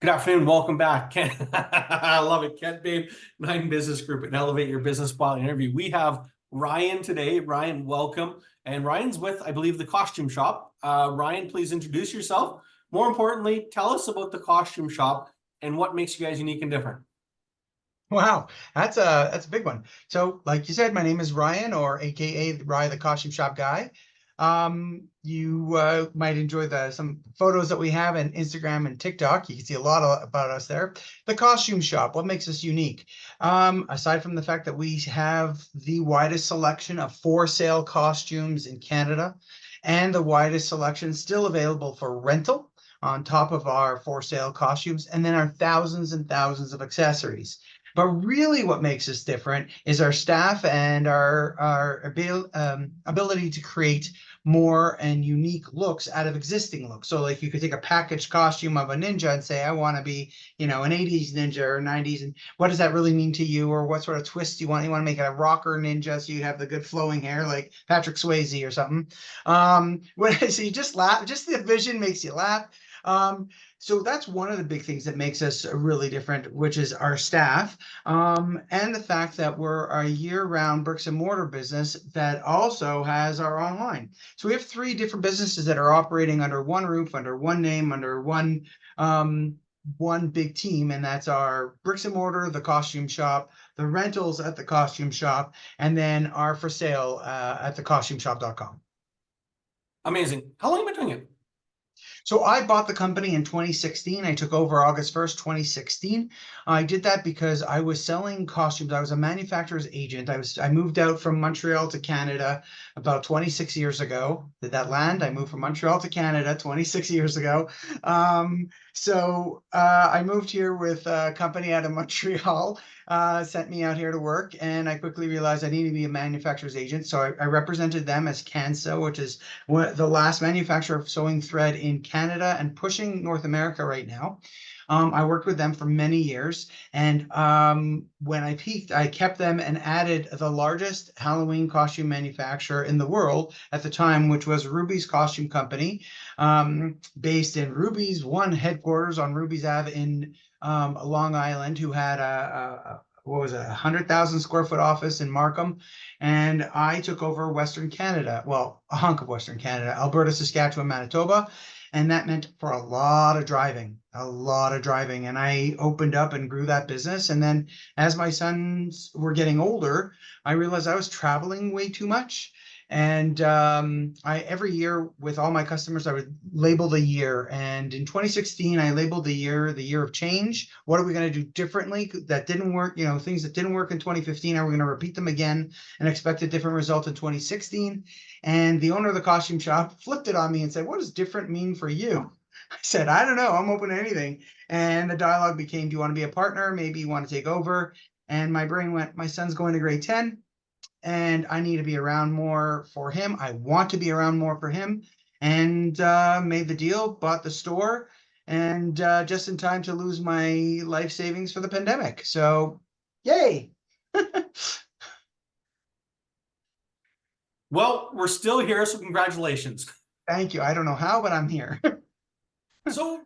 Good afternoon. Welcome back. Ken, I love it. Kent Babe, Nine Business Group, and Elevate Your Business Spot interview. We have Ryan today. Ryan, welcome. And Ryan's with, I believe, the costume shop. Ryan, please introduce yourself. More importantly, tell us about the costume shop and what makes you guys unique and different. Wow, that's a big one. So, like you said, my name is Ryan, or AKA Ryan, the costume shop guy. You might enjoy some photos that we have on Instagram and TikTok. You can see a lot about us there. The costume shop, what makes us unique? Aside from the fact that we have the widest selection of for sale costumes in Canada, and the widest selection still available for rental on top of our for sale costumes, and then our thousands and thousands of accessories. But really, what makes us different is our staff and our ability to create more and unique looks out of existing looks. So, like, you could take a packaged costume of a ninja and say, I want to be, an 80s ninja or 90s. And what does that really mean to you? Or what sort of twist do you want? You want to make it a rocker ninja so you have the good flowing hair like Patrick Swayze or something. So you just laugh. Just the vision makes you laugh. So that's one of the big things that makes us really different, which is our staff, and the fact that we're a year-round bricks and mortar business that also has our online. So we have three different businesses that are operating under one roof, under one name, under one big team, and that's our bricks and mortar, the costume shop, the rentals at the costume shop, and then our for sale at thecostumeshop.com. Amazing. How long have you been doing it? So I bought the company in 2016. I took over August 1st, 2016. I did that because I was selling costumes. I was a manufacturer's agent. I moved out from Montreal to Canada about 26 years ago. Did that land? I moved from Montreal to Canada 26 years ago. I moved here with a company out of Montreal, sent me out here to work, and I quickly realized I needed to be a manufacturer's agent. So I represented them as CanSew, which is the last manufacturer of sewing thread in Canada and pushing North America right now. I worked with them for many years, and when I peaked, I kept them and added the largest Halloween costume manufacturer in the world at the time, which was Ruby's Costume Company, based in Ruby's one headquarters on Ruby's Ave in Long Island, who had what was it, 100,000 square foot office in Markham. And I took over Western Canada, well, a hunk of Western Canada, Alberta, Saskatchewan, Manitoba. And that meant for a lot of driving, a lot of driving. And I opened up and grew that business. And then as my sons were getting older, I realized I was traveling way too much. And every year with all my customers, I would label the year. And in 2016, I labeled the year of change. What are we going to do differently that didn't work? Things that didn't work in 2015, are we going to repeat them again and expect a different result in 2016? And the owner of the costume shop flipped it on me and said, what does different mean for you? I said, I don't know. I'm open to anything. And the dialogue became, do you want to be a partner? Maybe you want to take over? And my brain went, my son's going to grade 10. And I need to be around more for him. I want to be around more for him, and made the deal, bought the store, and just in time to lose my life savings for the pandemic. So, yay. Well, we're still here, so congratulations. Thank you. I don't know how, but I'm here. So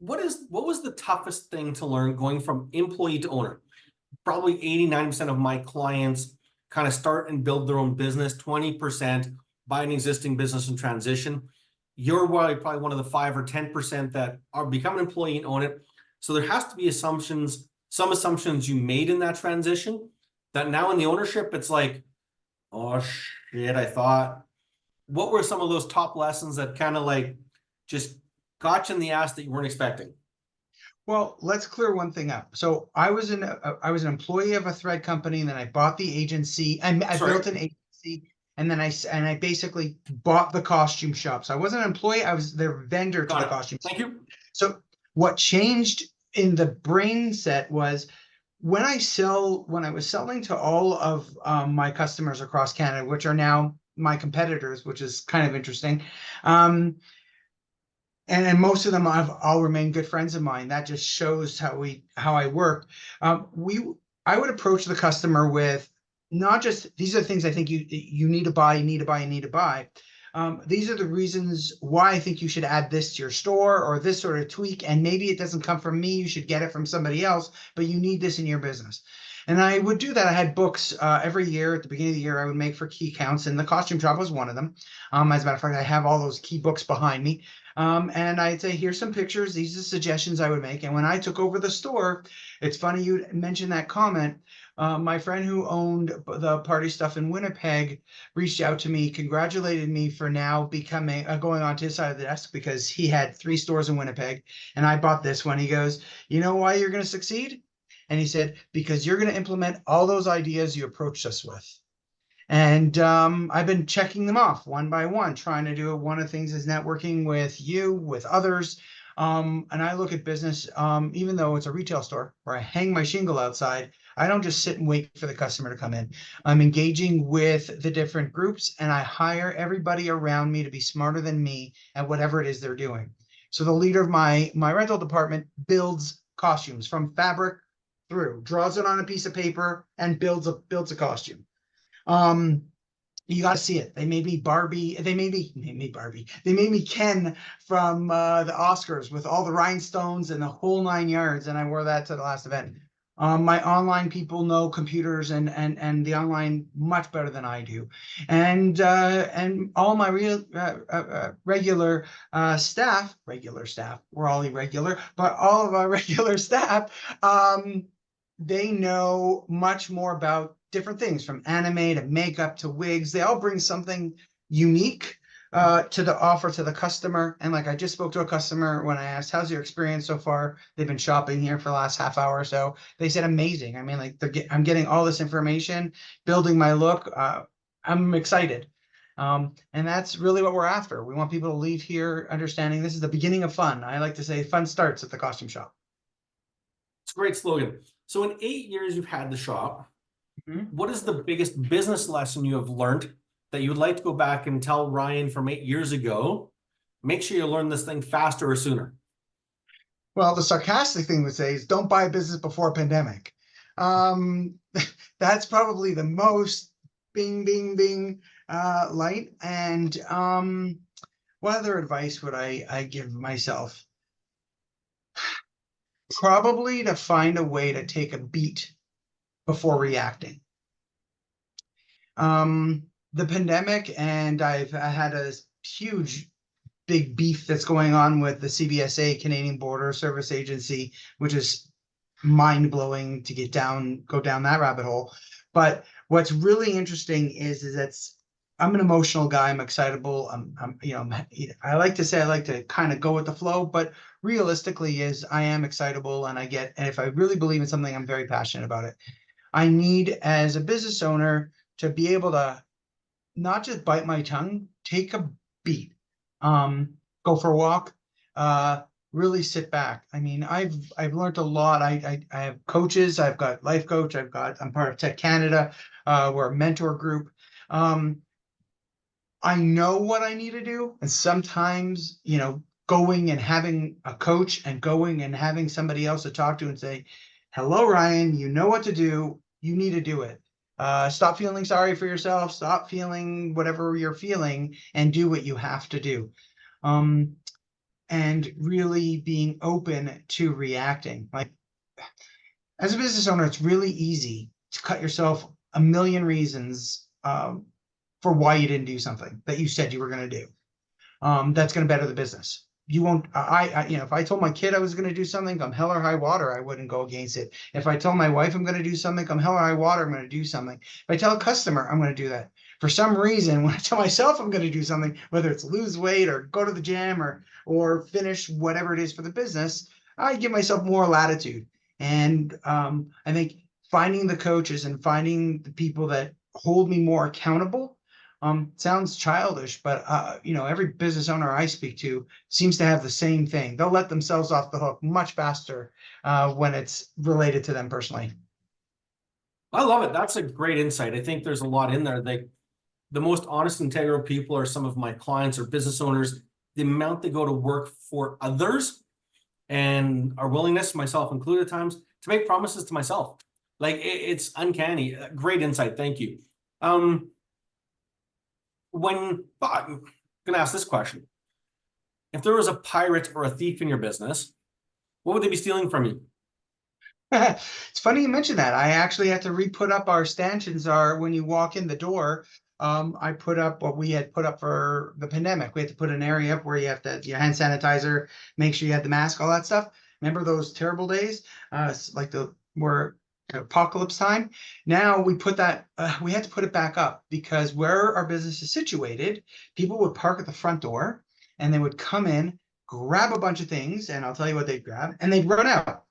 what was the toughest thing to learn going from employee to owner? Probably 80-90% of my clients kind of start and build their own business, 20% buy an existing business and transition. You're probably one of the 5 or 10% that are become an employee and own it. So there has to be some assumptions you made in that transition that now in the ownership, it's like, oh shit, I thought. What were some of those top lessons that kind of like just got you in the ass that you weren't expecting? Well, let's clear one thing up. So I was an employee of a thread company, and then I bought the agency, and I built an agency, and then I basically bought the costume shop. So I wasn't an employee; I was their vendor to the costume shop. Thank you. So what changed in the brain set was when I was selling to all of my customers across Canada, which are now my competitors, which is kind of interesting. And most of them all remain good friends of mine. That just shows how I work. I would approach the customer with not just these are the things I think you need to buy, These are the reasons why I think you should add this to your store, or this sort of tweak. And maybe it doesn't come from me. You should get it from somebody else, but you need this in your business. And I would do that. I had books every year at the beginning of the year I would make for key counts, and the costume shop was one of them. As a matter of fact, I have all those key books behind me. And I'd say, here's some pictures. These are suggestions I would make. And when I took over the store, it's funny you mentioned that comment. My friend who owned the party stuff in Winnipeg reached out to me, congratulated me for now becoming going on to his side of the desk, because he had 3 stores in Winnipeg and I bought this one. He goes, you know why you're going to succeed? And he said, because you're going to implement all those ideas you approached us with. And I've been checking them off one by one, trying to do it. One of the things is networking with you, with others. And I look at business, even though it's a retail store where I hang my shingle outside, I don't just sit and wait for the customer to come in. I'm engaging with the different groups, and I hire everybody around me to be smarter than me at whatever it is they're doing. So the leader of my rental department builds costumes from fabric through, draws it on a piece of paper, and builds a costume. You got to see it. They made me Barbie. They made me Barbie. They made me Ken from the Oscars with all the rhinestones and the whole 9 yards, and I wore that to the last event. My online people know computers and the online much better than I do, and all my regular staff, we're all irregular, but all of our regular staff, they know much more about different things, from anime to makeup to wigs. They all bring something unique to the offer to the customer. And like I just spoke to a customer when I asked, how's your experience so far? They've been shopping here for the last half hour or so. They said, amazing. I mean, like I'm getting all this information, building my look. I'm excited. And that's really what we're after. We want people to leave here understanding this is the beginning of fun. I like to say fun starts at the costume shop. It's a great slogan. So in 8 years you've had the shop, what is the biggest business lesson you have learned that you would like to go back and tell Ryan from 8 years ago? Make sure you learn this thing faster or sooner. Well, the sarcastic thing would say is don't buy a business before a pandemic. That's probably the most bing, bing, bing light. And what other advice would I give myself? Probably to find a way to take a beat before reacting. The pandemic, and I had a huge big beef that's going on with the CBSA, Canadian Border Service Agency, which is mind-blowing to go down that rabbit hole. But what's really interesting is that's I'm an emotional guy. I'm excitable. I like to say I like to kind of go with the flow, but realistically is I am excitable, and if I really believe in something, I'm very passionate about it. I need, as a business owner, to be able to not just bite my tongue, take a beat, go for a walk, really sit back. I mean, I've learned a lot. I have coaches. I've got life coach. I'm part of Tech Canada. We're a mentor group. I know what I need to do, and sometimes, going and having a coach and going and having somebody else to talk to and say, hello, Ryan, you know what to do. You need to do it. Stop feeling sorry for yourself. Stop feeling whatever you're feeling and do what you have to do. And really being open to reacting. Like, as a business owner, it's really easy to cut yourself a million reasons for why you didn't do something that you said you were going to do. That's going to better the business. You won't, if I told my kid I was going to do something, come hell or high water, I wouldn't go against it. If I told my wife I'm going to do something, come hell or high water, I'm going to do something. If I tell a customer I'm going to do that, for some reason, when I tell myself I'm going to do something, whether it's lose weight or go to the gym or finish whatever it is for the business, I give myself more latitude. And I think finding the coaches and finding the people that hold me more accountable sounds childish, but every business owner I speak to seems to have the same thing. They'll let themselves off the hook much faster when it's related to them personally. I love it. That's a great insight. I think there's a lot in there. The most honest, integral people are some of my clients or business owners. The amount they go to work for others and our willingness, myself included at times, to make promises to myself. Like it's uncanny. Great insight. Thank you. When gonna ask this question. If there was a pirate or a thief in your business, what would they be stealing from you? It's funny you mentioned that. I actually had to re-put up our stanchions are when you walk in the door. I put up what we had put up for the pandemic. We had to put an area up where you have to your hand sanitizer, make sure you had the mask, all that stuff. Remember those terrible days? Like the were apocalypse time. Now we put that we had to put it back up because where our business is situated, people would park at the front door and they would come in, grab a bunch of things, and I'll tell you what they'd grab, and they'd run out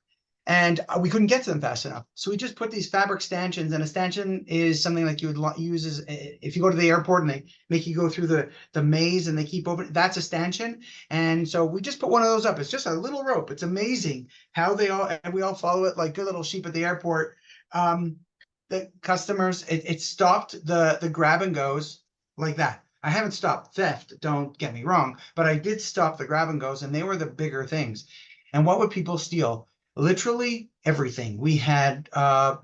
and we couldn't get to them fast enough. So we just put these fabric stanchions, and a stanchion is something like you would use as if you go to the airport and they make you go through the maze and they keep open. That's a stanchion, and so we just put one of those up. It's just a little rope. It's amazing how they all and we all follow it like good little sheep at the airport. The customers, it stopped the grab and goes like that. I haven't stopped theft, don't get me wrong, but I did stop the grab and goes, and they were the bigger things. And what would people steal? Literally everything. We had an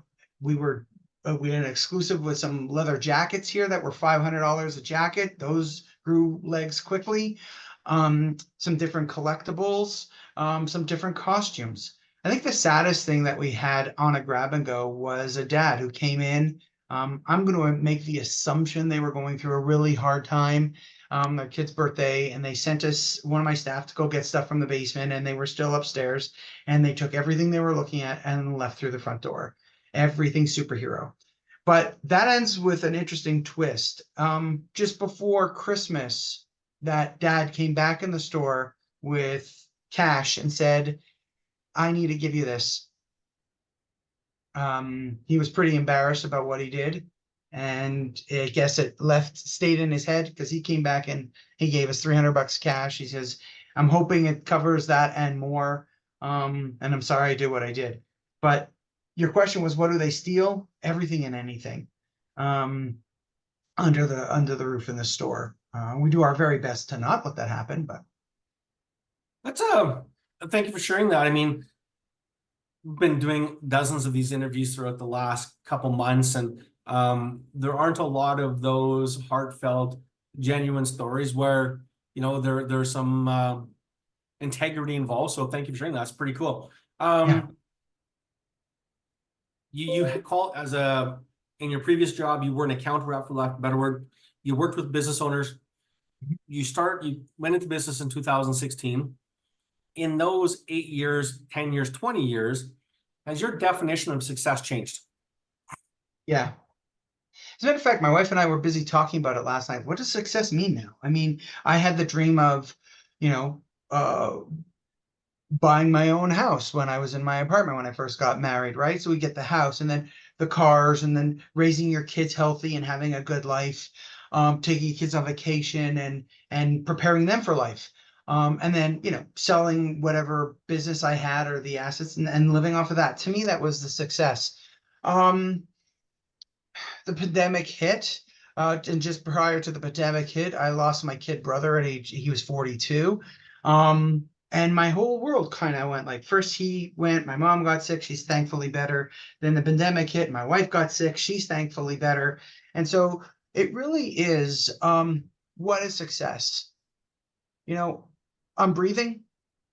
exclusive with some leather jackets here that were $500 a jacket. Those grew legs quickly. Some different collectibles, some different costumes. I think the saddest thing that we had on a grab and go was a dad who came in. I'm going to make the assumption they were going through a really hard time, their kid's birthday, and they sent us one of my staff to go get stuff from the basement, and they were still upstairs, and they took everything they were looking at and left through the front door. Everything superhero. But that ends with an interesting twist. Just before Christmas, that dad came back in the store with cash and said, I need to give you this. He was pretty embarrassed about what he did. And I guess it stayed in his head because he came back and he gave us $300 cash. He says, I'm hoping it covers that and more. And I'm sorry I did what I did. But your question was, what do they steal? Everything and anything. Under the roof in the store. We do our very best to not let that happen, but That's thank you for sharing that. I mean, we've been doing dozens of these interviews throughout the last couple months, and there aren't a lot of those heartfelt, genuine stories where there's some integrity involved. So thank you for sharing that. That's pretty cool. yeah. You call as in your previous job, you were an account rep, for lack of a better word. You worked with business owners. You went into business in 2016. In those 8 years, 10 years, 20 years, has your definition of success changed? Yeah. As a matter of fact, my wife and I were busy talking about it last night. What does success mean now? I mean, I had the dream of, you know, buying my own house when I was in my apartment when I first got married, right? So we get the house and then the cars and then raising your kids healthy and having a good life, taking your kids on vacation and preparing them for life. And then, selling whatever business I had or the assets and living off of that. To me, that was the success. Um, the pandemic hit. And just prior to the pandemic hit, I lost my kid brother he was 42. And my whole world kind of went like, first he went, my mom got sick, she's thankfully better. Then the pandemic hit, my wife got sick, she's thankfully better. And so it really is, what is success? I'm breathing,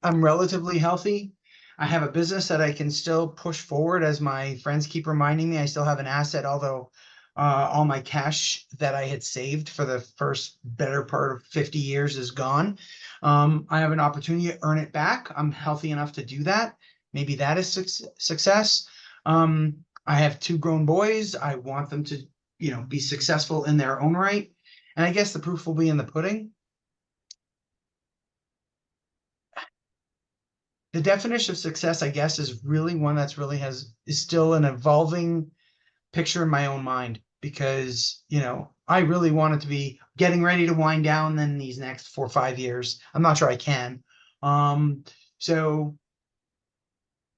I'm relatively healthy. I have a business that I can still push forward as my friends keep reminding me. I still have an asset, although all my cash that I had saved for the first better part of 50 years is gone. I have an opportunity to earn it back. I'm healthy enough to do that. Maybe that is success. I have 2 grown boys. I want them to, be successful in their own right. And I guess the proof will be in the pudding. The definition of success, I guess, is really one that's is still an evolving picture in my own mind because, I really want it to be getting ready to wind down then these next 4 or 5 years. I'm not sure I can. So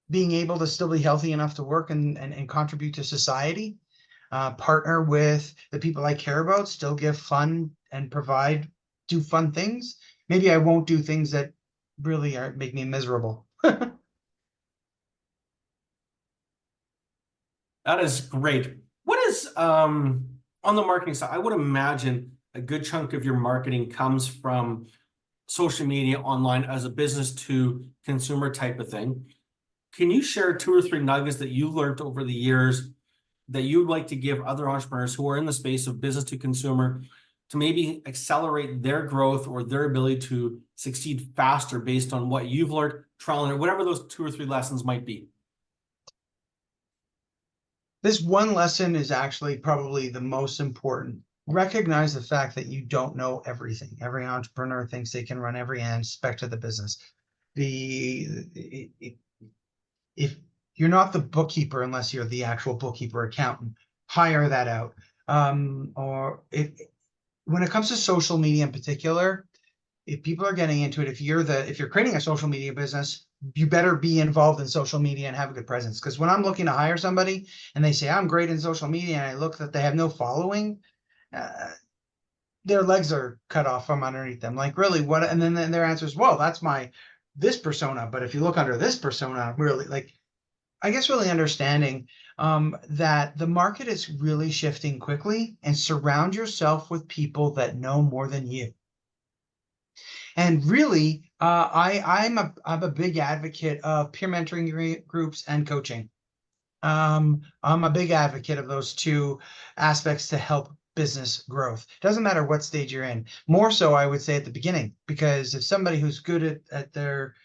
being able to still be healthy enough to work and contribute to society, partner with the people I care about, still give fun and do fun things. Maybe I won't do things that really make me miserable. That is great. What is on the marketing side? I would imagine a good chunk of your marketing comes from social media online as a business to consumer type of thing. Can you share 2 or 3 nuggets that you've learned over the years that you'd like to give other entrepreneurs who are in the space of business to consumer to maybe accelerate their growth or their ability to succeed faster based on what you've learned, trial and error, whatever those 2 or 3 lessons might be? This one lesson is actually probably the most important. Recognize the fact that you don't know everything. Every entrepreneur thinks they can run every aspect of the business. If you're not the bookkeeper, unless you're the actual bookkeeper accountant, hire that out. Or when it comes to social media in particular, if people are getting into it, if you're creating a social media business, you better be involved in social media and have a good presence. Because when I'm looking to hire somebody and they say I'm great in social media and I look that they have no following, their legs are cut off from underneath them. Like, really, what? And then their answer is, well, that's this persona. But if you look under this persona, really, like, I guess really understanding that the market is really shifting quickly, and surround yourself with people that know more than you. And really, I'm a big advocate of peer mentoring groups and coaching. I'm a big advocate of those two aspects to help business growth. Doesn't matter what stage you're in. More so, I would say at the beginning, because if somebody who's good at their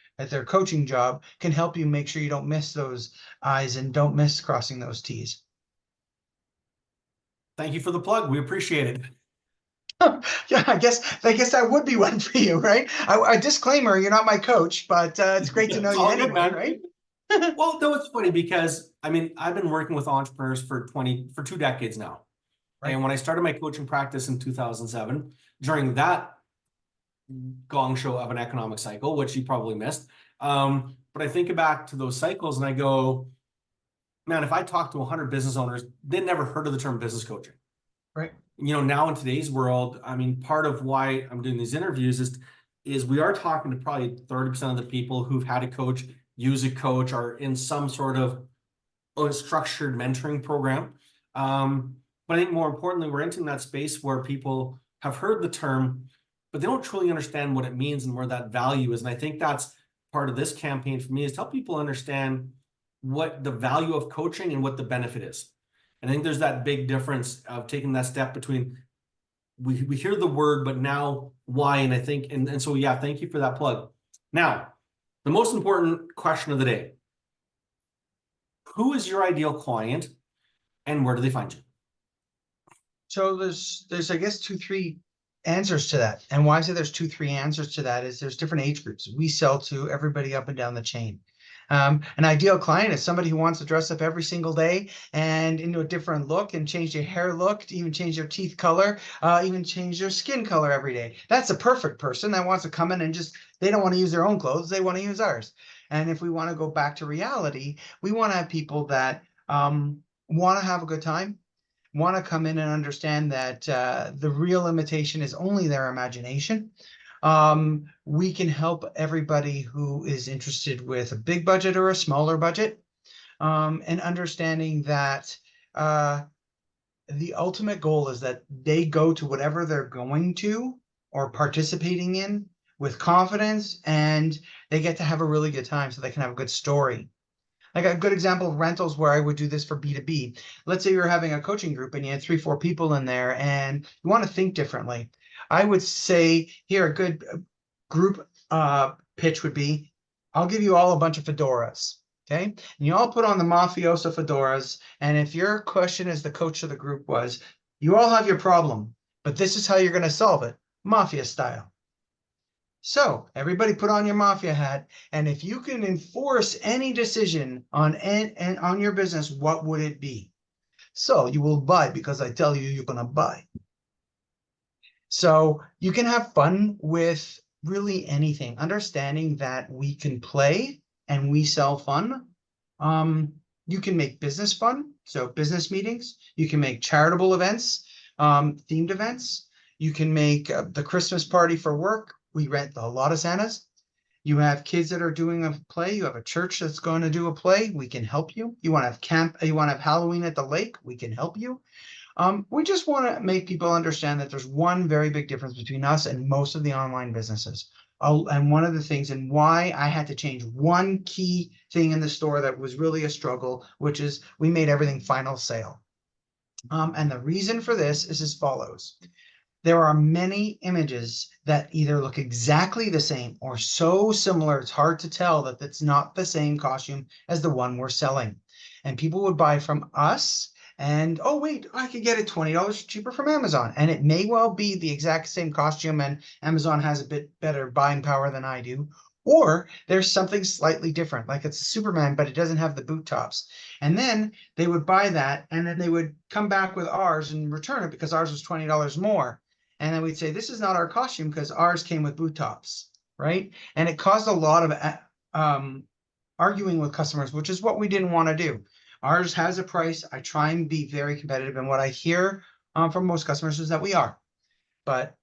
coaching job can help you make sure you don't miss those I's and don't miss crossing those T's. Thank you for the plug. We appreciate it. Yeah, I guess that would be one for you, right? A disclaimer: you're not my coach, but it's great to know It's you all good, anyway, man. right? Well, no, it's funny because I mean, I've been working with entrepreneurs for 2 decades now. Right. And when I started my coaching practice in 2007, during that gong show of an economic cycle, which you probably missed, but I think back to those cycles and I go, man, if I talk to 100 business owners, they never heard of the term business coaching. Right. Now in today's world, I mean, part of why I'm doing these interviews is we are talking to probably 30% of the people who've had a coach, use a coach, or in some sort of structured mentoring program. But I think more importantly, we're entering that space where people have heard the term, but they don't truly understand what it means and where that value is. And I think that's part of this campaign for me, is to help people understand what the value of coaching and what the benefit is. And I think there's that big difference of taking that step between we hear the word, but now why? And I think, and so, yeah, thank you for that plug. Now, the most important question of the day: who is your ideal client and where do they find you? So there's I guess 2, 3 answers to that. And why I say there's 2, 3 answers to that is there's different age groups. We sell to everybody up and down the chain. An ideal client is somebody who wants to dress up every single day and into a different look, and change their hair look, even change their teeth color, even change their skin color every day. That's a perfect person that wants to come in and they don't want to use their own clothes, they want to use ours. And if we want to go back to reality, we want to have people that want to have a good time, want to come in and understand that the real limitation is only their imagination. We can help everybody who is interested with a big budget or a smaller budget, and understanding that the ultimate goal is that they go to whatever they're going to or participating in with confidence, and they get to have a really good time so they can have a good story. Like a good example of rentals where I would do this for B2B. Let's say you're having a coaching group and you had 3, 4 people in there and you want to think differently. I would say here, a good group pitch would be, I'll give you all a bunch of fedoras. Okay. And you all put on the mafioso fedoras. And if your question as the coach of the group was, you all have your problem, but this is how you're going to solve it, mafia style. So everybody put on your mafia hat, and if you can enforce any decision on your business, what would it be? So you will buy because I tell you you're gonna buy. So you can have fun with really anything, understanding that we can play and we sell fun. You can make business fun, so business meetings. You can make charitable events, themed events. You can make the Christmas party for work. We rent a lot of Santas. You have kids that are doing a play. You have a church that's going to do a play. We can help you. You want to have camp. You want to have Halloween at the lake. We can help you. We just want to make people understand that there's one very big difference between us and most of the online businesses. And one of the things and why I had to change one key thing in the store that was really a struggle, which is we made everything final sale. And the reason for this is as follows. There are many images that either look exactly the same or so similar it's hard to tell that it's not the same costume as the one we're selling. And people would buy from us and, oh, wait, I could get it $20 cheaper from Amazon. And it may well be the exact same costume and Amazon has a bit better buying power than I do. Or there's something slightly different, like it's a Superman, but it doesn't have the boot tops. And then they would buy that and then they would come back with ours and return it because ours was $20 more. And then we'd say, this is not our costume because ours came with boot tops, right? And it caused a lot of arguing with customers, which is what we didn't want to do. Ours has a price. I try and be very competitive. And what I hear from most customers is that we are. But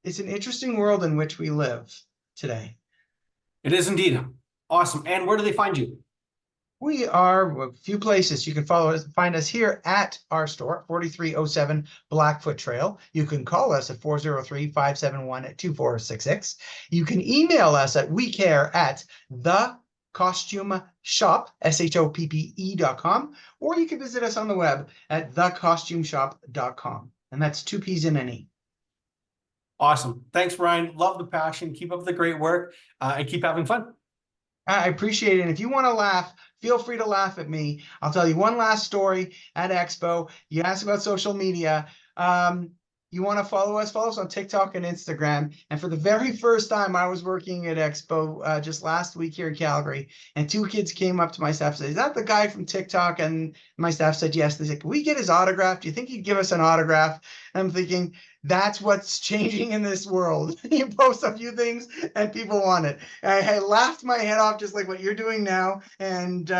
it's an interesting world in which we live today. It is indeed. Awesome. And where do they find you? We are a few places. You can find us here at our store, 4307 Blackfoot Trail. You can call us at 403-571-2466. You can email us at wecare@thecostumeshop, SHOPPE.com, or you can visit us on the web at thecostumeshop.com. And that's 2 P's in an E. Awesome. Thanks, Ryan. Love the passion. Keep up the great work and keep having fun. I appreciate it. And if you want to laugh, feel free to laugh at me. I'll tell you one last story at Expo. You asked about social media. You want to follow us on TikTok and Instagram. And for the very first time, I was working at Expo just last week here in Calgary. And 2 kids came up to my staff and said, is that the guy from TikTok? And my staff said, yes. They said, can we get his autograph? Do you think he'd give us an autograph? And I'm thinking, that's what's changing in this world. You post a few things and people want it. I laughed my head off just like what you're doing now. And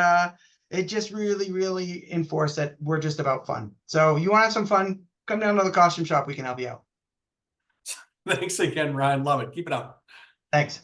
it just really, really enforced that we're just about fun. So you want to have some fun, come down to the costume shop. We can help you out. Thanks again, Ryan. Love it. Keep it up. Thanks.